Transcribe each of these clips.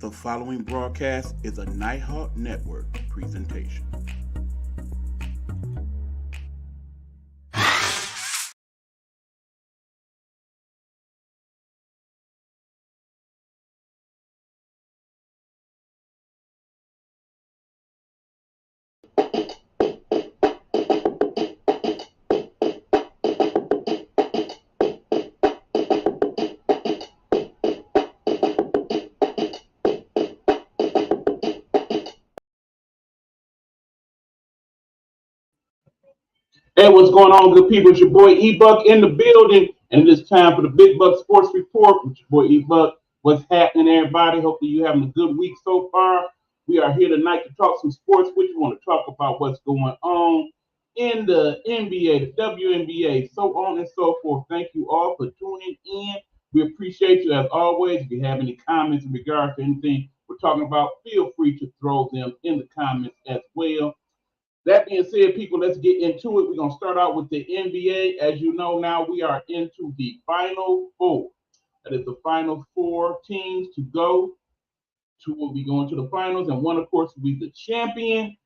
The following broadcast is a Nighthawk Network presentation. Hey, what's going on, good people? It's your boy E-Buck in the building, and it is time for the Big Buck Sports Report with your boy E-Buck. What's happening, everybody? Hopefully you're having a good week so far. We are here tonight to talk some sports with you. We want to talk about what's going on in the NBA, the WNBA, so on and so forth. Thank you all for tuning in. We appreciate you as always. If you have any comments in regards to anything we're talking about, feel free to throw them in the comments as well. That being said, people, let's get into it. We're going to start out with the NBA. As you know, now we are into the Final Four. That is the final four teams to go. Two will be going to the finals, and one, of course, will be the champion.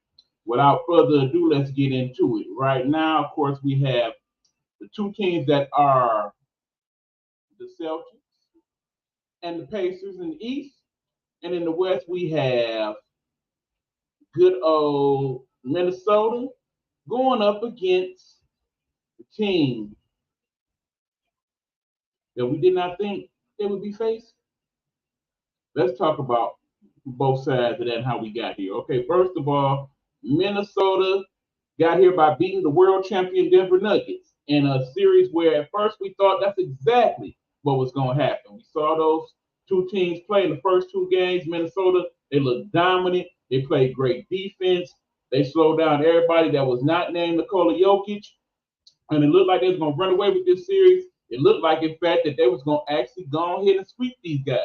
Without further ado, let's get into it. Right now, of course, we have the two teams that are the Celtics and the Pacers in the East. And in the West, we have good old Minnesota going up against the team that we did not think they would be facing. Let's talk about both sides of that and how we got here. Okay, first of all, Minnesota got here by beating the world champion Denver Nuggets in a series where at first we thought that's exactly what was going to happen. We saw those two teams play in the first two games. Minnesota, they looked dominant. They played great defense. They slowed down everybody that was not named Nikola Jokic. And it looked like they was going to run away with this series. It looked like, in fact, that they was going to actually go ahead and sweep these guys.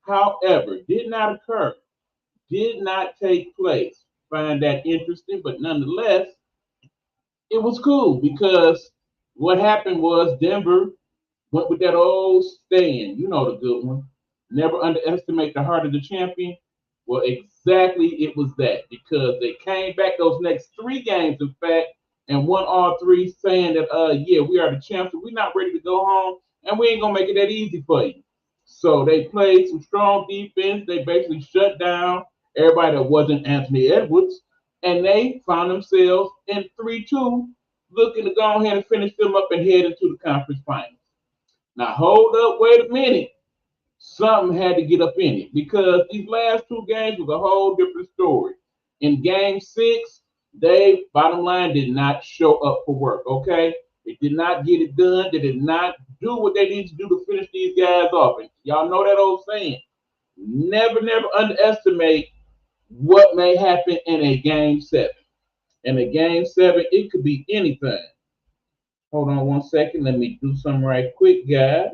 However, did not occur, did not take place. Find that interesting, but nonetheless, it was cool because what happened was Denver went with that old saying, you know the good one, never underestimate the heart of the champion. Well, exactly it was that because they came back those next three games, in fact, and won all three, saying that, yeah, we are the champs. We're not ready to go home, and we ain't going to make it that easy for you. So they played some strong defense. They basically shut down everybody that wasn't Anthony Edwards, and they found themselves in 3-2, looking to go ahead and finish them up and head into the conference finals. Now, hold up, wait a minute. Something had to get up in it because these last two games was a whole different story. In game 6, they, bottom line, did not show up for work, okay? They did not get it done. They did not do what they need to do to finish these guys off. And y'all know that old saying, never underestimate what may happen in a game 7. In a game 7, it could be anything. Hold on one second. Let me do something right quick, guys.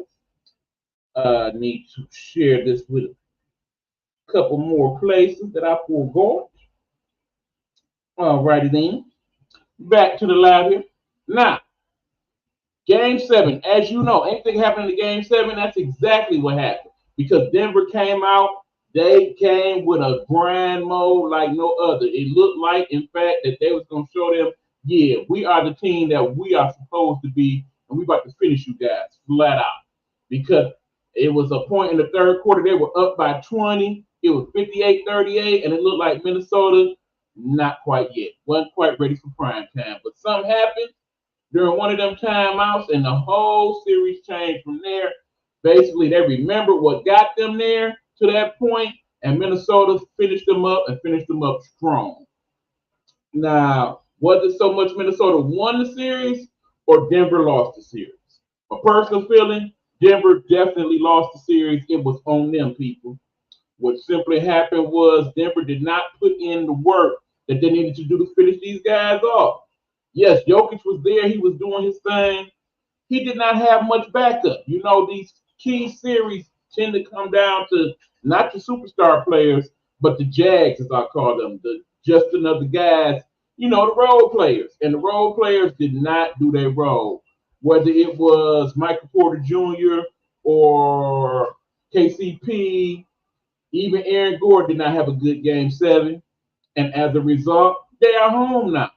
Need to share this with a couple more places that I forgot. Alrighty then. Back to the live here. Now, game 7, as you know, anything happened in game 7, that's exactly what happened. Because Denver came out, they came with a grind mode like no other. It looked like, in fact, that they was going to show them, yeah, we are the team that we are supposed to be, and we about to finish you guys flat out. Because it was a point in the third quarter, they were up by 20. It was 58-38, and it looked like Minnesota, not quite yet. Wasn't quite ready for prime time. But something happened during one of them timeouts, and the whole series changed from there. Basically, they remembered what got them there to that point, and Minnesota finished them up and finished them up strong. Now, was it so much Minnesota won the series or Denver lost the series? A personal feeling, Denver definitely lost the series. It was on them, people. What simply happened was Denver did not put in the work that they needed to do to finish these guys off. Yes, Jokic was there. He was doing his thing. He did not have much backup. You know, these key series tend to come down to not the superstar players, but the Jags, as I call them, the just another guys, you know, the role players. And the role players did not do their role. Whether it was Michael Porter Jr. or KCP, Even Aaron Gordon did not have a good game 7. And as a result, they are home now.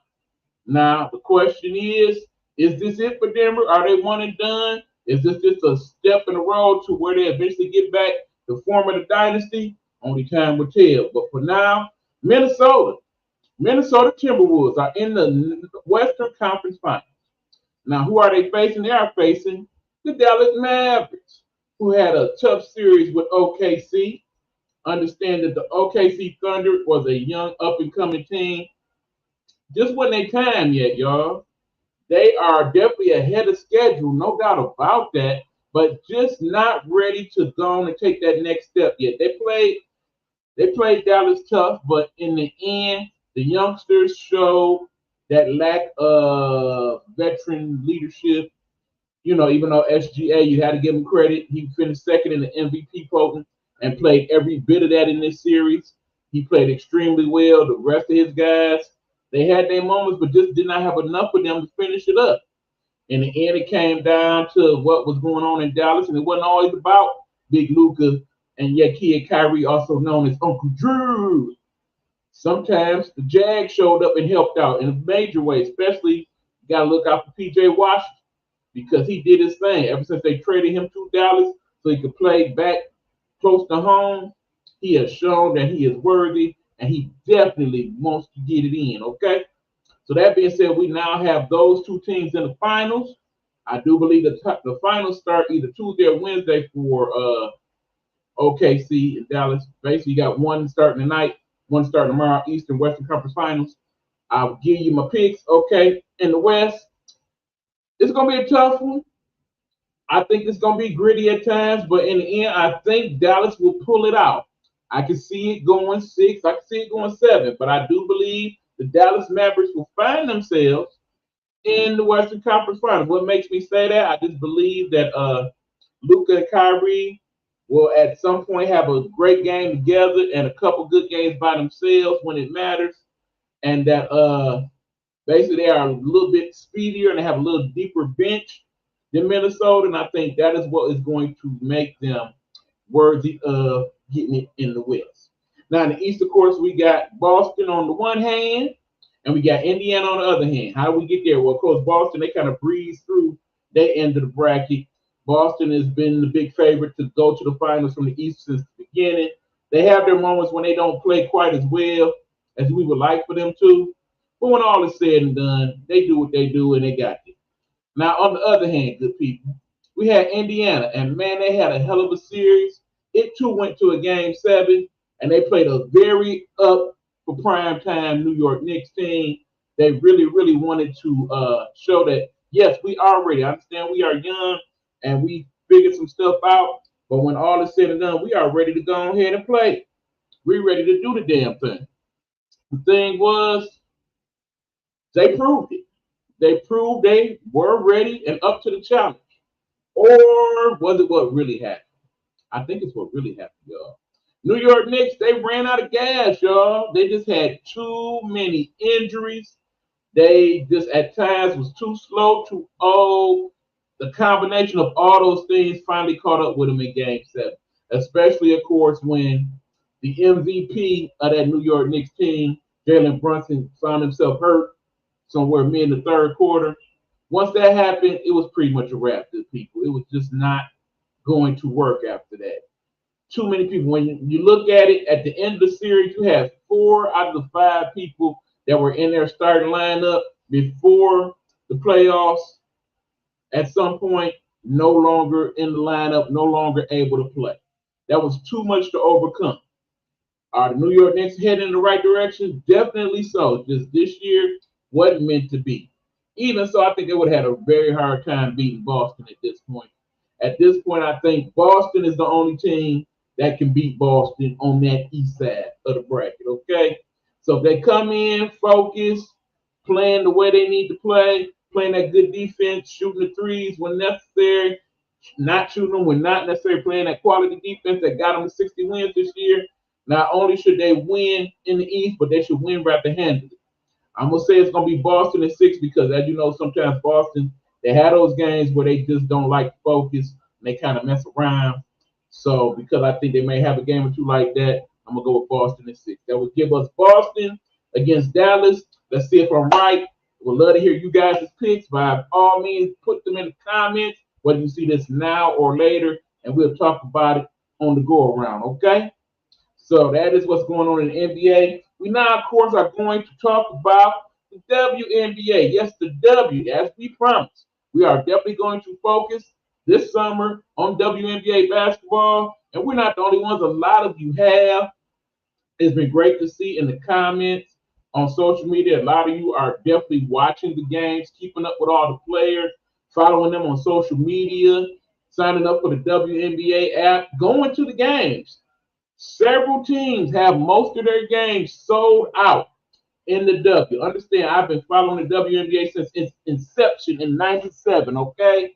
Now, the question is this it for Denver? Are they one and done? Is this just a step in the road to where they eventually get back to form of the dynasty? Only time will tell. But for now, Minnesota Timberwolves are in the Western Conference Finals. Now, who are they facing? They are facing the Dallas Mavericks, who had a tough series with OKC. Understand that the OKC Thunder was a young up-and-coming team. Just wasn't their time yet, y'all. They are definitely ahead of schedule, no doubt about that, but just not ready to go on and take that next step yet. They played Dallas tough, but in the end, the youngsters showed that lack of veteran leadership. You know, even though SGA, you had to give him credit. He finished second in the MVP voting and played every bit of that in this series. He played extremely well. The rest of his guys, they had their moments, but just did not have enough of them to finish it up. In the end, it came down to what was going on in Dallas, and it wasn't always about Big Luka and Yaki Kyrie, also known as Uncle Drew. Sometimes the Jag showed up and helped out in a major way, especially you got to look out for PJ Washington because he did his thing. Ever since they traded him to Dallas so he could play back close to home, he has shown that he is worthy, and he definitely wants to get it in, okay? So that being said, we now have those two teams in the finals. I do believe the finals start either Tuesday or Wednesday for OKC and Dallas. Basically, you got one starting tonight, one starting tomorrow, Eastern Western Conference Finals. I'll give you my picks, okay? In the West, it's going to be a tough one. I think it's going to be gritty at times, but in the end, I think Dallas will pull it out. I can see it going 6. I can see it going 7, but I do believe the Dallas Mavericks will find themselves in the Western Conference Finals. What makes me say that? I just believe that Luka and Kyrie will at some point have a great game together and a couple good games by themselves when it matters, and that basically they are a little bit speedier and they have a little deeper bench than Minnesota, and I think that is what is going to make them worthy of getting it in the West. Now in the East, of course, we got Boston on the one hand, and we got Indiana on the other hand. How do we get there? Well, of course, Boston, they kind of breezed through their end of the bracket. Boston has been the big favorite to go to the finals from the East since the beginning. They have their moments when they don't play quite as well as we would like for them to. But when all is said and done, they do what they do, and they got it. Now, on the other hand, good people, we had Indiana, and man, they had a hell of a series. It too went to a game 7, and they played a very up for prime time New York Knicks team. They really, really wanted to show that, yes, we are ready. I understand we are young, and we figured some stuff out, but when all is said and done, we are ready to go ahead and play. We're ready to do the damn thing. The thing was, they proved it. They proved they were ready and up to the challenge. Or was it what really happened? I think it's what really happened, y'all. New York Knicks, they ran out of gas, y'all. They just had too many injuries. They just at times was too slow, too old. The combination of all those things finally caught up with them in game 7. Especially, of course, when the MVP of that New York Knicks team, Jalen Brunson, found himself hurt somewhere mid in the third quarter. Once that happened, it was pretty much a wrap to people. It was just not going to work after that. Too many people. When you look at it, at the end of the series, you have 4 out of the 5 people that were in their starting lineup before the playoffs at some point no longer in the lineup, no longer able to play. That was too much to overcome. Are the New York Knicks heading in the right direction? Definitely so. Just this year wasn't meant to be. Even so, I think they would have had a very hard time beating Boston at this point. At this point, I think Boston is the only team that can beat Boston on that east side of the bracket, okay? So if they come in, focus, playing the way they need to play, playing that good defense, shooting the threes when necessary, not shooting them when not necessary, playing that quality defense that got them 60 wins this year, not only should they win in the East, but they should win rapid-handedly. I'm going to say it's going to be Boston at 6 because, as you know, sometimes Boston, they have those games where they just don't like to focus and they kind of mess around. So because I think they may have a game or two like that, I'm gonna go with Boston in 6. That would give us Boston against Dallas. Let's see if I'm right. We'd love to hear you guys' picks. By all means, put them in the comments, whether you see this now or later, and we'll talk about it on the go around. Okay? So that is what's going on in the NBA. We now, of course, are going to talk about the WNBA. Yes, the W, as we promised. We are definitely going to focus this summer on WNBA basketball, and we're not the only ones. A lot of you have. It's been great to see in the comments on social media. A lot of you are definitely watching the games, keeping up with all the players, following them on social media, signing up for the WNBA app, going to the games. Several teams have most of their games sold out in the W. Understand, I've been following the WNBA since its inception in '97, okay?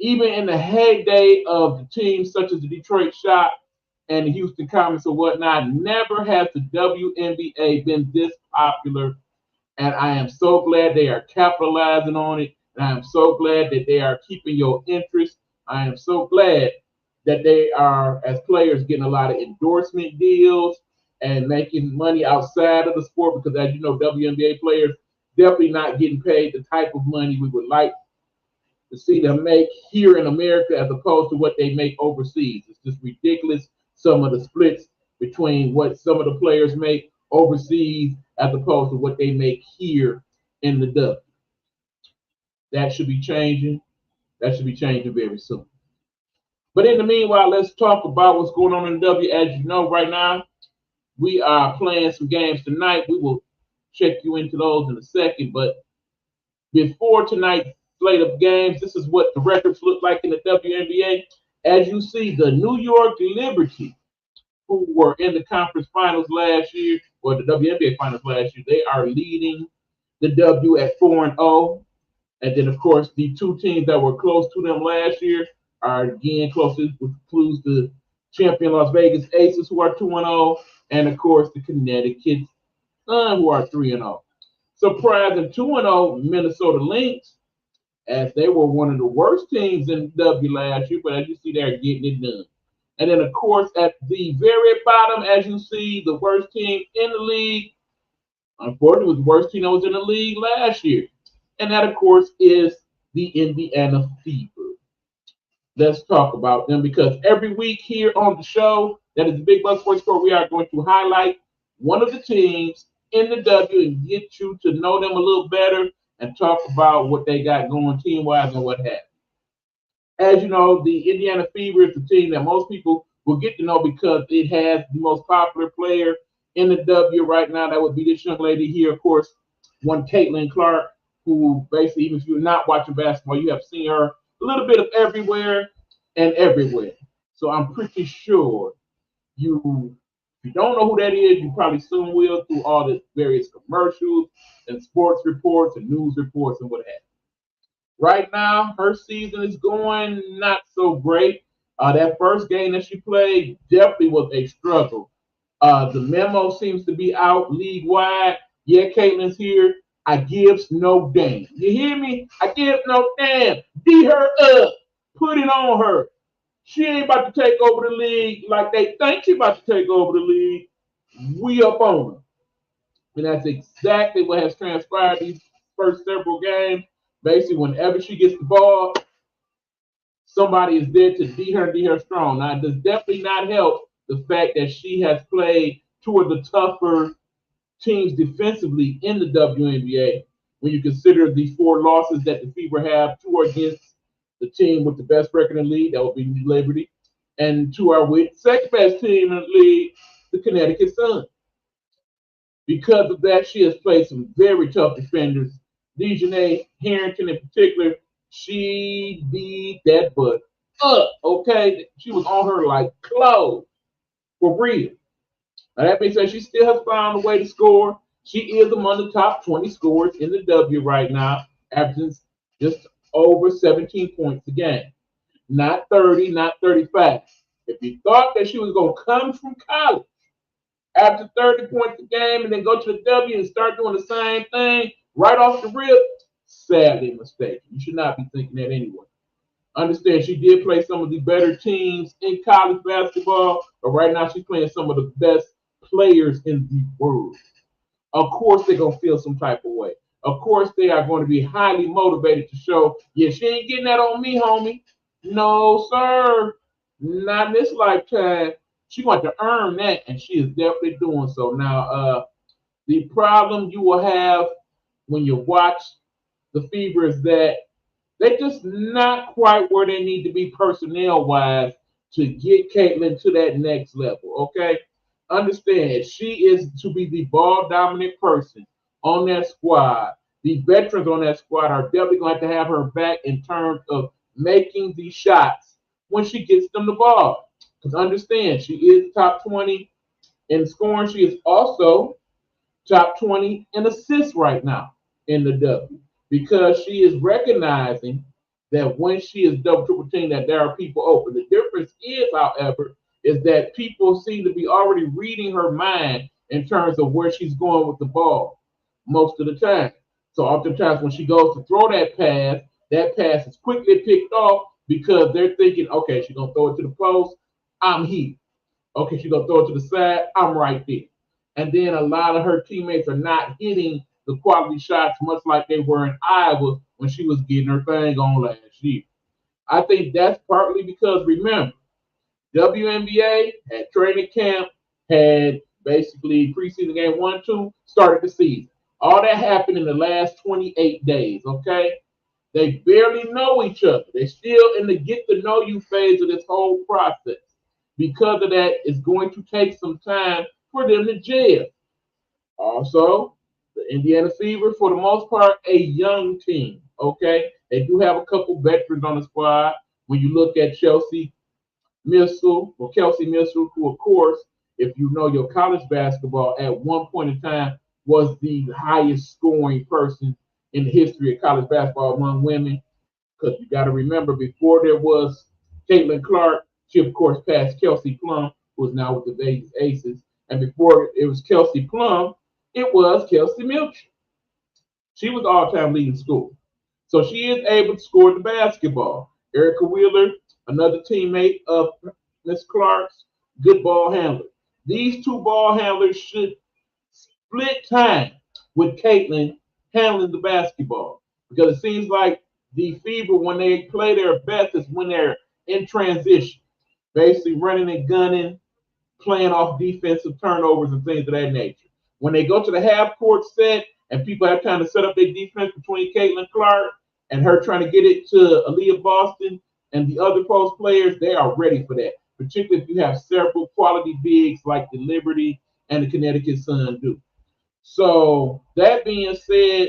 Even in the heyday of the teams such as the Detroit Shock and the Houston Comets or whatnot, never has the WNBA been this popular. And I am so glad they are capitalizing on it. And I am so glad that they are keeping your interest. I am so glad that they are, as players, getting a lot of endorsement deals and making money outside of the sport because, as you know, WNBA players definitely not getting paid the type of money we would like to see them make here in America as opposed to what they make overseas. It's just ridiculous, some of the splits between what some of the players make overseas as opposed to what they make here in the W. That should be changing. That should be changing very soon. But in the meanwhile, let's talk about what's going on in the W. As you know, right now, we are playing some games tonight. We will check you into those in a second. But before tonight's slate of games, this is what the records look like in the WNBA. As you see, the New York Liberty, who were in the conference finals last year, or the WNBA finals last year, they are leading the W at 4-0. And then, of course, the two teams that were close to them last year are again closest, which includes the champion Las Vegas Aces, who are 2-0, and of course the Connecticut Sun, who are 3-0. Surprising 2-0 Minnesota Lynx, as they were one of the worst teams in W last year, but as you see, they're getting it done. And then, of course, at the very bottom, as you see, the worst team in the league, unfortunately, was the worst team that was in the league last year. And that, of course, is the Indiana Fever. Let's talk about them because every week here on the show, that is the Big Bus Sports Report, we are going to highlight one of the teams in the W and get you to know them a little better and talk about what they got going team-wise and what have you. As you know, the Indiana Fever is the team that most people will get to know because it has the most popular player in the W right now. That would be this young lady here, of course, one Caitlin Clark, who basically, even if you're not watching basketball, you have seen her a little bit of everywhere and everywhere. So I'm pretty sure if you don't know who that is, you probably soon will through all the various commercials and sports reports and news reports and what have you. Right now, her season is going not so great. That first game that she played definitely was a struggle. The memo seems to be out league wide. Yeah, Caitlin's here. I gives no damn. You hear me? I give no damn. Beat her up. Put it on her. She ain't about to take over the league like they think she about to take over the league. We up on her. And that's exactly what has transpired these first several games. Basically, whenever she gets the ball, somebody is there to D her strong. Now, it does definitely not help the fact that she has played two of the tougher teams defensively in the WNBA. When you consider the 4 losses that the Fever have, 2 are against the team with the best record in the league, that would be Liberty, and 2 are with second best team in the league, the Connecticut Sun. Because of that, she has played some very tough defenders. Dejanay Harrington in particular, she beat that butt up, okay? She was on her like clothes, for real. Now, that being said, she still has found a way to score. She is among the top 20 scorers in the W right now, averaging just over 17 points a game. Not 30, not 35. If you thought that she was going to come from college after 30 points a game and then go to the W and start doing the same thing right off the rip, sadly mistaken. You should not be thinking that anyway. Understand, she did play some of the better teams in college basketball, but right now she's playing some of the best players in the world. Of course, they're going to feel some type of way. Of course, they are going to be highly motivated to show, yeah, she ain't getting that on me, homie. No, sir. Not in this lifetime. She's going to earn that, and she is definitely doing so. Now, the problem you will have when you watch the Fever is that they're just not quite where they need to be personnel wise to get Caitlin to that next level. Okay, understand she is to be the ball dominant person on that squad. The veterans on that squad are definitely going to have her back in terms of making the shots when she gets them the ball. Because understand, she is top 20 in scoring. She is also top 20 in assists right now in the W because she is recognizing that when she is double triple team that there are people open. The difference is, however, is that people seem to be already reading her mind in terms of where she's going with the ball most of the time. So oftentimes when she goes to throw that pass is quickly picked off because they're thinking, okay, she's gonna throw it to the post, I'm here. Okay, she's gonna throw it to the side, I'm right there. And then a lot of her teammates are not hitting the quality shots much like they were in Iowa when she was getting her thing on last year. I think that's partly because remember, WNBA had training camp, had basically preseason game 1, 2, started the season. All that happened in the last 28 days, okay? They barely know each other. They're still in the get to know you phase of this whole process. Because of that, it's going to take some time for them to gel. Also, the Indiana Fever, for the most part, a young team. Okay, they do have a couple veterans on the squad. When you look at Kelsey Missile, who, of course, if you know your college basketball, at one point in time was the highest scoring person in the history of college basketball among women. Because you got to remember, before there was Caitlin Clark, she of course passed Kelsey Plum, who is now with the Vegas Aces. And before it was Kelsey Plum, it was Kelsey Milch. She was all-time leading scorer. So she is able to score the basketball. Erica Wheeler, another teammate of Miss Clark's, good ball handler. These two ball handlers should split time with Caitlin handling the basketball. Because it seems like the Fever, when they play their best, is when they're in transition, basically running and gunning, playing off defensive turnovers and things of that nature. When they go to the half court set and people have time to set up their defense between Caitlin Clark and her trying to get it to Aaliyah Boston and the other post players, they are ready for that. Particularly if you have several quality bigs like the Liberty and the Connecticut Sun do. So that being said,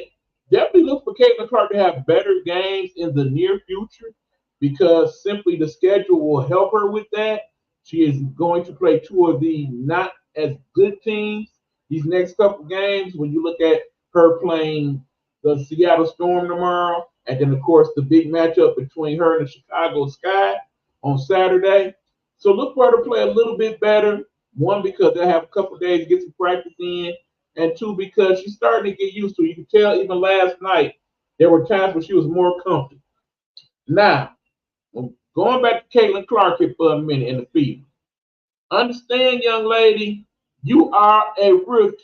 definitely look for Caitlin Clark to have better games in the near future because simply the schedule will help her with that. She is going to play two of the not as good teams these next couple games. When you look at her playing the Seattle Storm tomorrow, and then of course the big matchup between her and the Chicago Sky on Saturday. So look for her to play a little bit better. One, because they'll have a couple days to get some practice in, and two, because she's starting to get used to it. You can tell even last night there were times when she was more comfortable. Now, going back to Caitlin Clark here for a minute in the field. Understand, young lady, you are a rookie.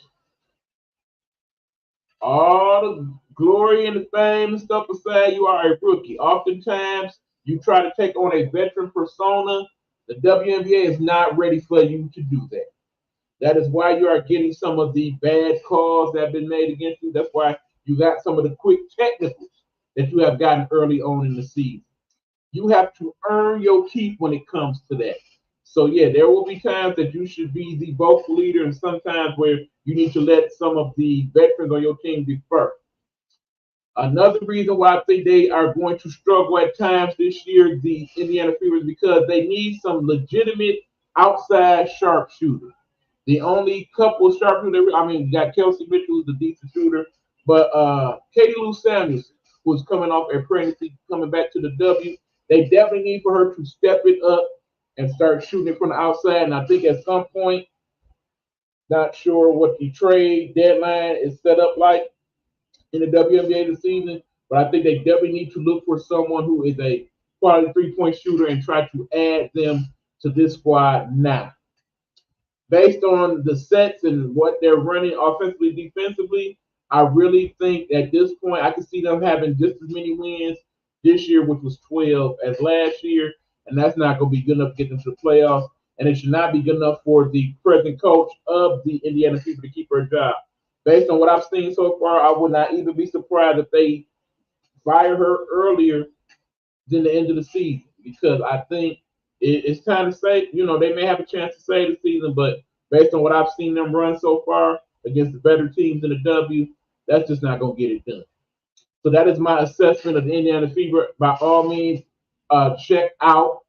All the glory and the fame and stuff aside, you are a rookie. Oftentimes, you try to take on a veteran persona. The WNBA is not ready for you to do that. That is why you are getting some of the bad calls that have been made against you. That's why you got some of the quick technicals that you have gotten early on in the season. You have to earn your keep when it comes to that. So yeah, there will be times that you should be the vocal leader, and sometimes where you need to let some of the veterans on your team defer. Another reason why I think they are going to struggle at times this year, the Indiana Fever, is because they need some legitimate outside sharpshooters. The only couple of sharpshooters, you got Kelsey Mitchell, who's a decent shooter, but Katie Lou Samuelson, who's coming off a pregnancy, coming back to the W, they definitely need for her to step it up and start shooting it from the outside. And I think at some point, not sure what the trade deadline is set up like in the WNBA this season, but I think they definitely need to look for someone who is a quality three-point shooter and try to add them to this squad now. Based on the sets and what they're running offensively, defensively, I really think at this point I can see them having just as many wins this year, which was 12, as last year, and that's not going to be good enough to get them to the playoffs, and it should not be good enough for the present coach of the Indiana Fever to keep her job. Based on what I've seen so far, I would not even be surprised if they fire her earlier than the end of the season, because I think it's time to say, they may have a chance to save the season, but based on what I've seen them run so far against the better teams in the W, that's just not going to get it done. So that is my assessment of the Indiana Fever. By all means, check out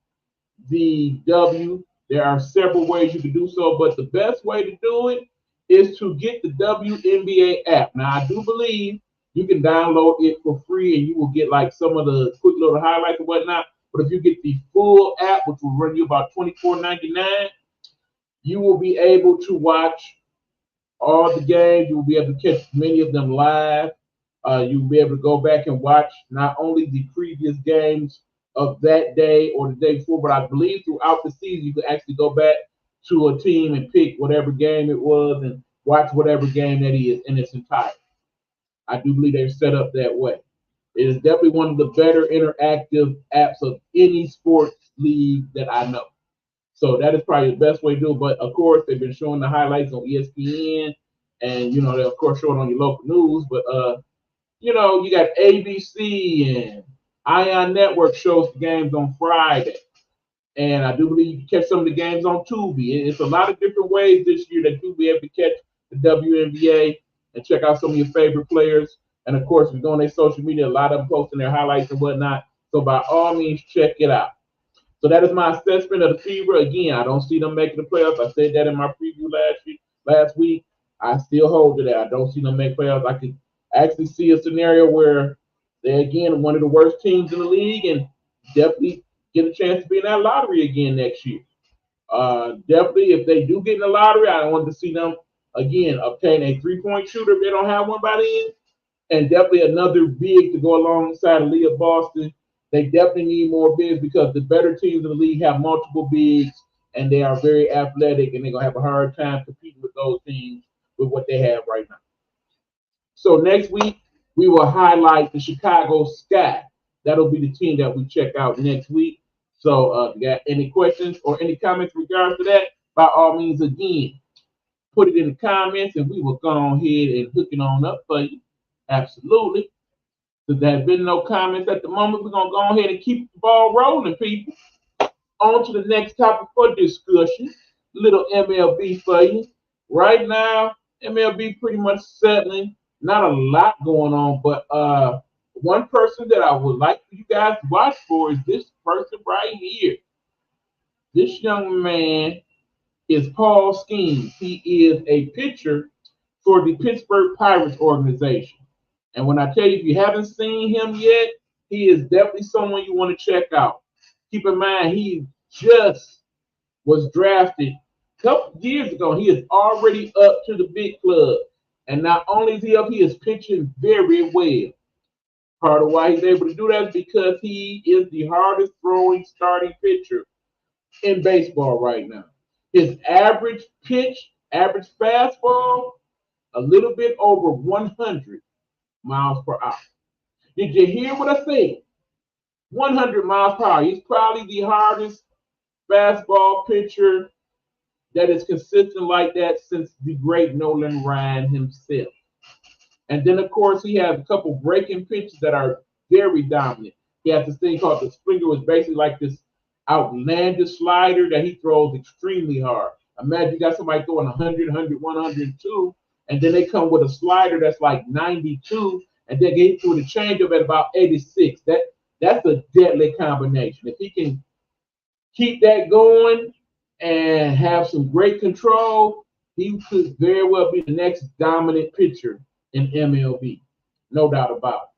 the W. There are several ways you can do so, but the best way to do it is to get the WNBA app. Now, I do believe you can download it for free and you will get like some of the quick little highlights and whatnot. But if you get the full app, which will run you about $24.99, you will be able to watch all the games. You will be able to catch many of them live. You'll be able to go back and watch not only the previous games of that day or the day before, but I believe throughout the season you can actually go back to a team and pick whatever game it was and watch whatever game that is in its entirety. I do believe they're set up that way. It is definitely one of the better interactive apps of any sports league that I know. So that is probably the best way to do it. But of course, they've been showing the highlights on ESPN, and they'll of course show it on your local news. But you got ABC and Ion Network shows the games on Friday. And I do believe you can catch some of the games on Tubi. It's a lot of different ways this year that you'll be able to catch the WNBA and check out some of your favorite players. And of course, if you go on their social media, a lot of them posting their highlights and whatnot. So by all means, check it out. So that is my assessment of the Fever. Again, I don't see them making the playoffs. I said that in my preview last week. I still hold to that. I don't see them make playoffs. I could actually see a scenario where they're, again, one of the worst teams in the league and definitely get a chance to be in that lottery again next year. Definitely, if they do get in the lottery, I want to see them, again, obtain a three-point shooter if they don't have one by the end, and definitely another big to go alongside of Leah Boston. They definitely need more bigs because the better teams in the league have multiple bigs, and they are very athletic, and they're going to have a hard time competing with those teams with what they have right now. So next week, we will highlight the Chicago Sky. That'll be the team that we check out next week. So if you got any questions or any comments in regards to that, by all means, again, put it in the comments, and we will go on ahead and hook it on up for you. Absolutely. So there have been no comments at the moment. We're going to go ahead and keep the ball rolling, people. On to the next topic for discussion. Little MLB for you. Right now, MLB pretty much settling. Not a lot going on, but one person that I would like for you guys to watch for is this person right here. This young man is Paul Skeens. He is a pitcher for the Pittsburgh Pirates organization. And when I tell you, if you haven't seen him yet, he is definitely someone you want to check out. Keep in mind, he just was drafted a couple years ago. He is already up to the big club. And not only is he up, he is pitching very well. Part of why he's able to do that is because he is the hardest throwing starting pitcher in baseball right now. His average pitch, average fastball, a little bit over 100 miles per hour. Did you hear what I said? 100 miles per hour. He's probably the hardest fastball pitcher that is consistent like that since the great Nolan Ryan himself. And then, of course, he has a couple breaking pitches that are very dominant. He has this thing called the Springer, which is basically like this outlandish slider that he throws extremely hard. Imagine you got somebody throwing 100, 100, 102, and then they come with a slider that's like 92, and then get through the changeup at about 86. That's a deadly combination. If he can keep that going and have some great control, he could very well be the next dominant pitcher in MLB. No doubt about it.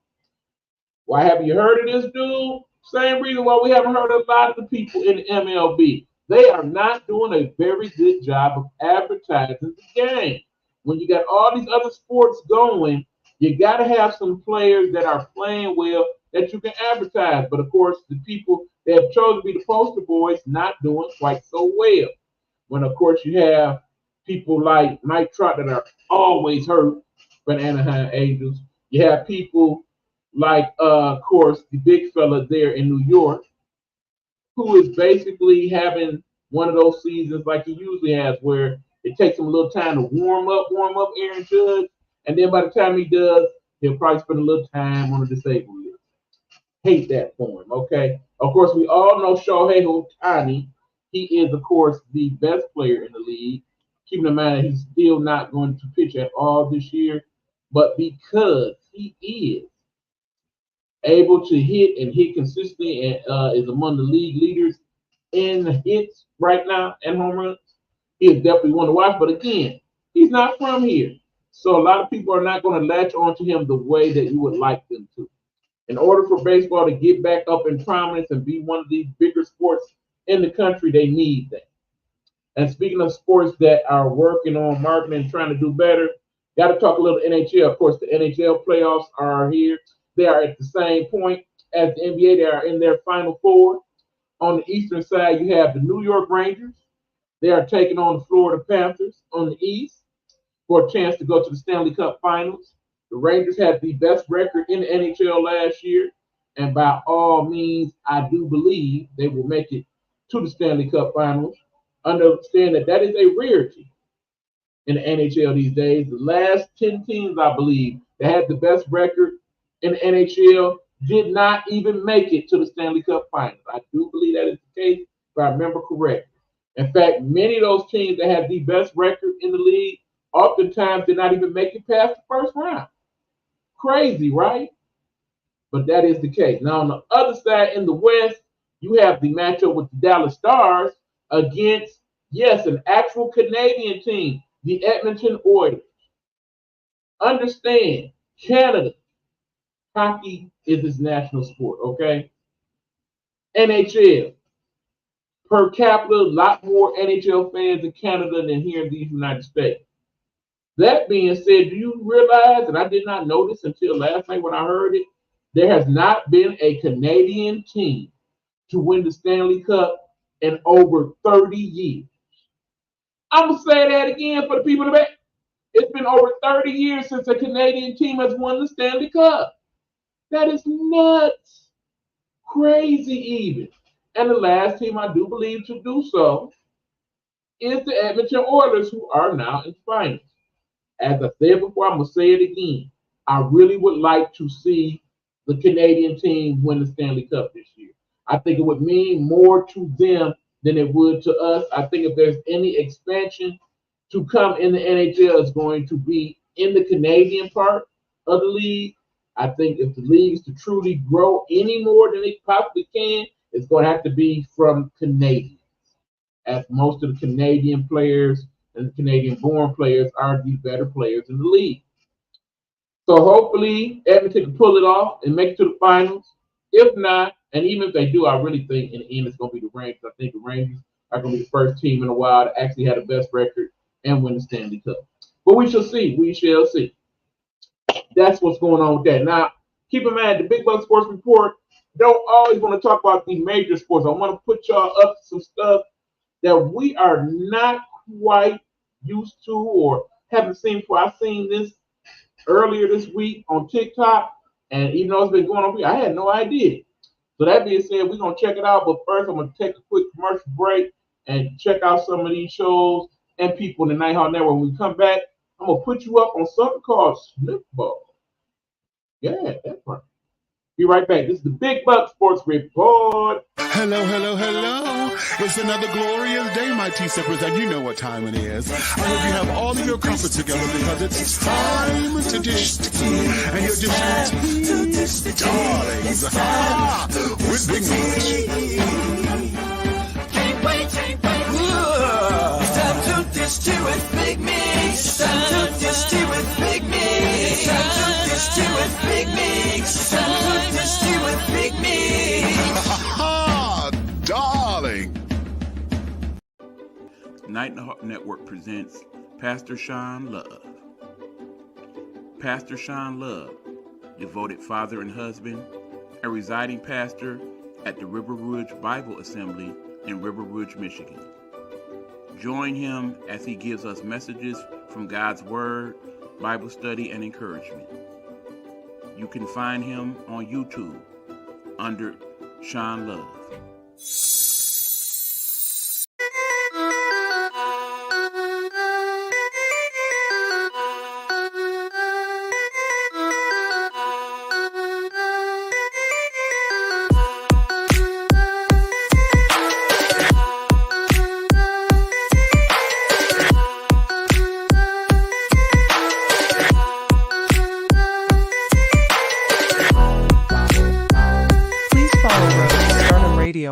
Why haven't you heard of this dude? Same reason why we haven't heard of a lot of the people in the MLB. They are not doing a very good job of advertising the game. When you got all these other sports going, you got to have some players that are playing well that you can advertise. But of course, the people that have chosen to be the poster boys not doing quite so well. When of course you have people like Mike Trout that are always hurt for the Anaheim Angels. You have people like, of course, the big fella there in New York, who is basically having one of those seasons like he usually has, where it takes him a little time to warm up Aaron Judge, and then by the time he does, he'll probably spend a little time on the disabled list. Hate that for him, okay? Of course, we all know Shohei Ohtani. He is, of course, the best player in the league. Keeping in mind that he's still not going to pitch at all this year, but because he is able to hit and hit consistently and is among the league leaders in hits right now and home runs, he is definitely one to watch. But again, he's not from here. So a lot of people are not going to latch onto him the way that you would like them to. In order for baseball to get back up in prominence and be one of the bigger sports in the country, they need that. And speaking of sports that are working on marketing and trying to do better, got to talk a little NHL. Of course, the NHL playoffs are here. They are at the same point as the NBA. They are in their final four. On the eastern side, you have the New York Rangers. They are taking on the Florida Panthers on the east for a chance to go to the Stanley Cup Finals. The Rangers had the best record in the NHL last year, and by all means, I do believe they will make it to the Stanley Cup Finals. Understand that is a rarity in the NHL these days. The last 10 teams, I believe, that had the best record in the NHL did not even make it to the Stanley Cup Finals. I do believe that is the case, if I remember correctly. In fact, many of those teams that had the best record in the league oftentimes did not even make it past the first round. Crazy, right? But that is the case. Now, on the other side, in the West, you have the matchup with the Dallas Stars against, yes, an actual Canadian team, the Edmonton Oilers. Understand, Canada, hockey is its national sport, okay? NHL, per capita, a lot more NHL fans in Canada than here in the United States. That being said, do you realize, and I did not know this until last night when I heard it, there has not been a Canadian team to win the Stanley Cup in over 30 years. I'm going to say that again for the people in the back. It's been over 30 years since a Canadian team has won the Stanley Cup. That is nuts. Crazy even. And the last team I do believe to do so is the Edmonton Oilers, who are now in finals. As I said before, I'm going to say it again. I really would like to see the Canadian team win the Stanley Cup this year. I think it would mean more to them than it would to us. I think if there's any expansion to come in the NHL, it's going to be in the Canadian part of the league. I think if the league is to truly grow any more than it possibly can, it's going to have to be from Canadians, as most of the Canadian players and the Canadian-born players are the better players in the league. So hopefully Edmonton can pull it off and make it to the finals. If not, and even if they do, I really think in the end it's going to be the Rangers. I think the Rangers are going to be the first team in a while to actually have the best record and win the Stanley Cup. But we shall see. We shall see. That's what's going on with that. Now, keep in mind, the Big Buck Sports Report don't always want to talk about the major sports. I want to put y'all up to some stuff that we are not quite used to or haven't seen before. I seen this earlier this week on TikTok, and even though it's been going on, I had no idea. So that being said, we're going to check it out. But first, I'm going to take a quick commercial break and check out some of these shows and people in the Nighthawk Network. When we come back, I'm going to put you up on something called Smith Ball. Yeah, that's right. Be right back. This is the Big Buck Sports Report. Hello, hello, hello. It's another glorious day, my T-Steppers, and you know what time it is. I hope you have all of your comfort together because it's time to dish the tea. And you're dishing tea, darlings, with Big Meat. Can't wait. It's time to dish tea with Big Meat. It's time to dish tea with Big Meat. It's time to dish tea with Big Meat. It's time to dish tea with Big Meat. Darling. Nighthawk Network presents Pastor Sean Love. Pastor Sean Love, devoted father and husband, a residing pastor at the River Rouge Bible Assembly in River Rouge, Michigan. Join him as he gives us messages from God's Word, Bible study, and encouragement. You can find him on YouTube under Sean Love.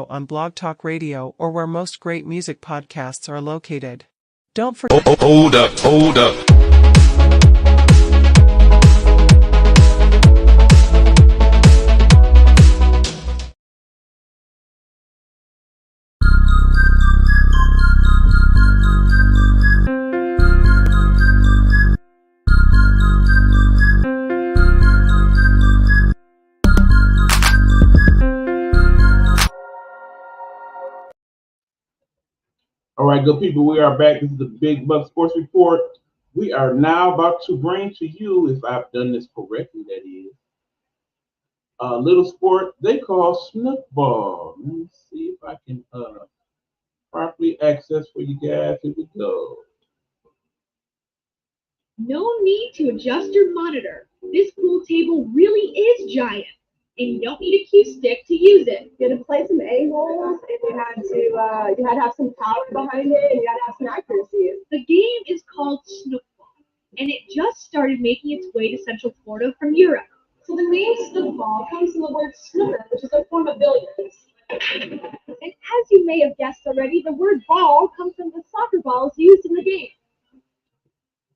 On Blog Talk Radio or where most great music podcasts are located. Don't forget. Hold up. All right, good people, we are back. This is the Big Buck Sports Report. We are now about to bring to you, if I've done this correctly, that is, a little sport they call snookball. Let me see if I can properly access for you guys. Here we go. No need to adjust your monitor. This pool table really is giant, and you don't need a cue stick to use it. You had to play some angles, and you had to have some power behind it, and you had to have some accuracy. The game is called snookball, and it just started making its way to Central Florida from Europe. So the name snookball comes from the word snooker, which is a form of billiards. And as you may have guessed already, the word ball comes from the soccer balls used in the game.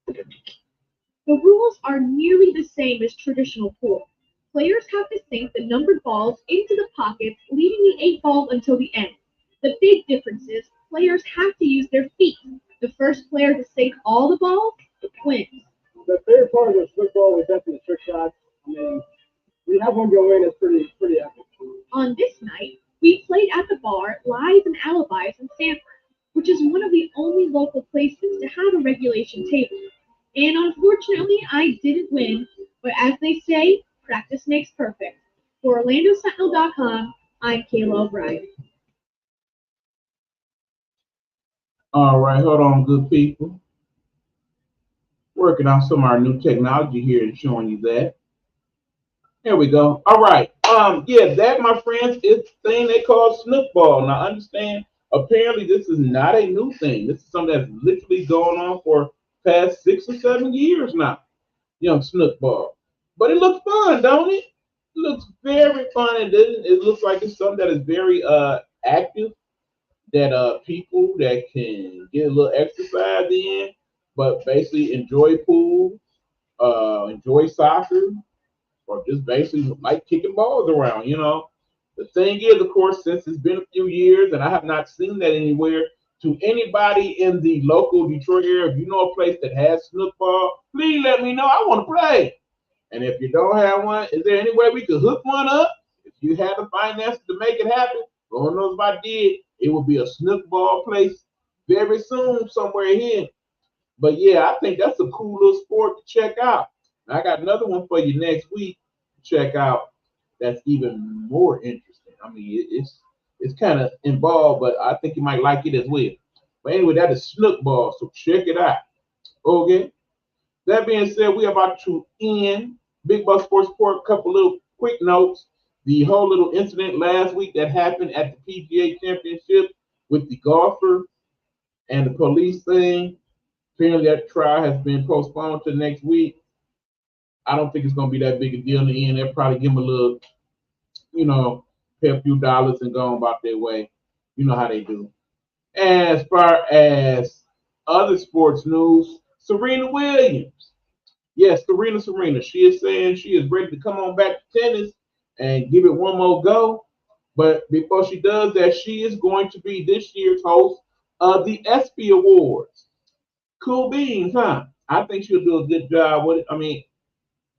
The rules are nearly the same as traditional pool. Players have to sink the numbered balls into the pockets, leaving the 8 balls until the end. The big difference is players have to use their feet. The first player to sink all the balls wins. The favorite part of the football was definitely trick shots. I mean, we have one go in, it's pretty epic. On this night, we played at the bar Lies and Alibis in Sanford, which is one of the only local places to have a regulation table. And unfortunately, I didn't win, but as they say, practice makes perfect. For OrlandoSentinel.com, I'm Kayla O'Brien. All right, hold on, good people. Working on some of our new technology here and showing you that. There we go. All right. Yeah, that, my friends, is the thing they call snookball. Now, understand, apparently this is not a new thing. This is something that's literally going on for past 6 or 7 years now. Young snookball. But it looks fun, don't it? It looks very fun. It looks like it's something that is very active, that people that can get a little exercise in, but basically enjoy pool, enjoy soccer, or just basically like kicking balls around, you know. The thing is, of course, since it's been a few years and I have not seen that anywhere, to anybody in the local Detroit area, if you know a place that has snookball, please let me know. I want to play. And if you don't have one, is there any way we could hook one up? If you have the finances to make it happen, Lord knows if I did, it will be a snookball place very soon somewhere here. But yeah, I think that's a cool little sport to check out. I got another one for you next week to check out that's even more interesting. I mean, it's kind of involved, but I think you might like it as well. But anyway, that is snookball, so check it out. Okay. That being said, we are about to end Big Buck Sports Report. A couple little quick notes. The whole little incident last week that happened at the PGA Championship with the golfer and the police thing. Apparently that trial has been postponed to next week. I don't think it's going to be that big a deal in the end. They'll probably give them a little, you know, pay a few dollars and go on about their way. You know how they do. As far as other sports news, Serena Williams. Yes, Serena. She is saying she is ready to come on back to tennis and give it one more go. But before she does that, she is going to be this year's host of the ESPY Awards. Cool beans, huh? I think she'll do a good job with it. I mean,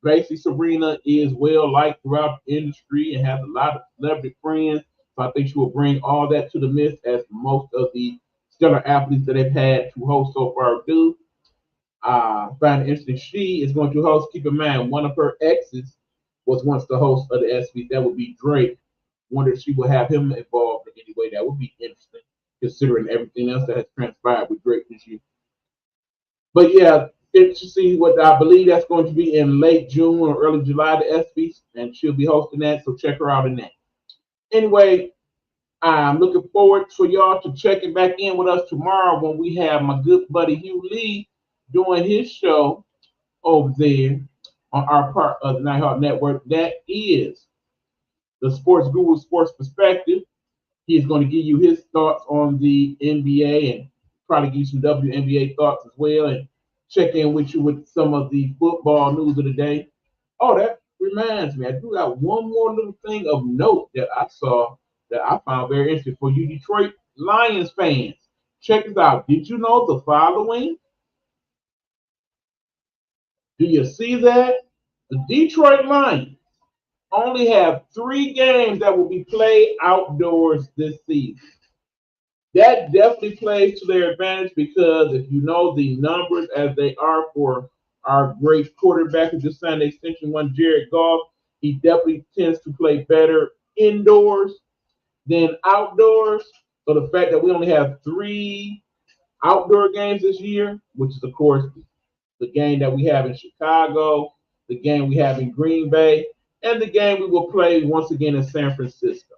Basically, Serena is well liked throughout the industry and has a lot of celebrity friends. So I think she will bring all that to the mix as most of the stellar athletes that they've had to host so far do. Find it interesting. She is going to host. Keep in mind, one of her exes was once the host of the SB. That would be Drake. Wonder if she will have him involved in any way. That would be interesting, considering everything else that has transpired with Drake this year. But yeah, interesting. What I believe that's going to be in late June or early July, the ESPYs, and she'll be hosting that. So check her out in that. Anyway, I'm looking forward for y'all to checking back in with us tomorrow when we have my good buddy Hugh Lee doing his show over there on our part of the Nighthawk Network. That is the Sports Guru Sports Perspective. He's going to give you his thoughts on the NBA and probably give you some WNBA thoughts as well and check in with you with some of the football news of the day. Oh, that reminds me, I do got one more little thing of note that I saw that I found very interesting for you Detroit Lions fans. Check this out. Did you know the following? Do you see that? The Detroit Lions only have 3 games that will be played outdoors this season. That definitely plays to their advantage because if you know the numbers as they are for our great quarterback who just signed the extension one, Jared Goff, he definitely tends to play better indoors than outdoors. So the fact that we only have 3 outdoor games this year, which is of course the game that we have in Chicago, the game we have in Green Bay, and the game we will play once again in San Francisco.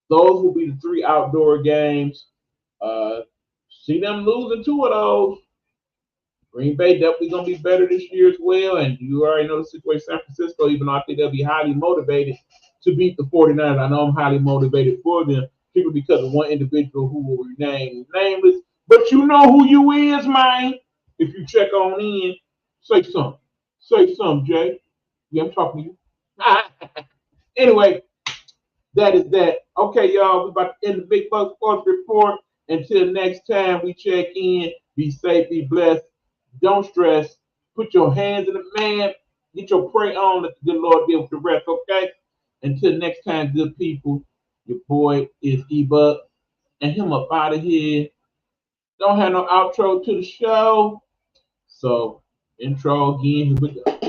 Those will be the 3 outdoor games. Uh, See them losing 2 of those. Green Bay definitely gonna be better this year as well, and you already know the situation in San Francisco. Even though I think they'll be highly motivated to beat the 49ers. I know I'm highly motivated for them, particularly because of one individual who will remain nameless. But you know who you is, man. If you check on in, say something. Say something, Jay. Yeah, I'm talking to you. Anyway, that is that. Okay, y'all, we're about to end the Big Buck Sports Report. Until next time we check in, be safe, be blessed. Don't stress. Put your hands in the man. Get your prayer on. Let the good Lord deal with the rest, okay? Until next time, good people, your boy is E-Buck. And him up out of here. Don't have no outro to the show. So, intro again. Here we go.